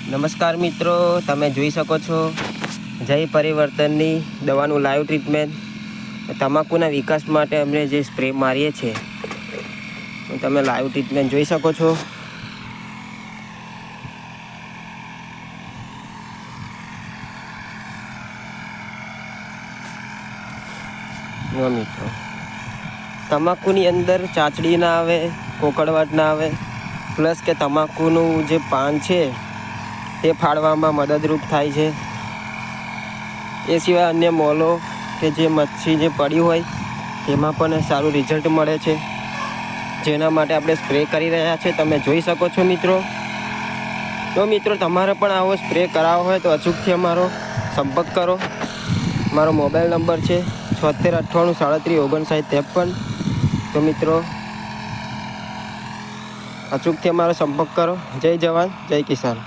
નમસ્કાર મિત્રો, તમે જોઈ શકો છો જય પરિવર્તનની દવાનું લાઈવ ટ્રીટમેન્ટ. તમાકુના વિકાસ માટે અમે જે સ્પ્રે મારીએ છીએ તમે લાઈવ ટ્રીટમેન્ટ જોઈ શકો છો. મિત્રો, તમાકુની અંદર ચાચડી ના આવે, કોકડવાટ ના આવે, પ્લસ કે તમાકુનું જે પાન છે તે ફાડવામાં મદદરૂપ થાય છે. એ સિવાય અન્ય મોલો કે જે મચ્છી જે પડી હોય તેમાં પણ સારું રિઝલ્ટ મળે છે, જેના માટે આપણે સ્પ્રે કરી રહ્યા છીએ. તમે જોઈ શકો છો મિત્રો. તો મિત્રો, તમારે પણ આવો સ્પ્રે કરાવવો હોય તો અચૂકથી અમારો સંપર્ક કરો. મારો મોબાઈલ નંબર છે 7698373953. તો મિત્રો, અચૂકથી અમારો સંપર્ક કરો. જય જવાન, જય કિસાન.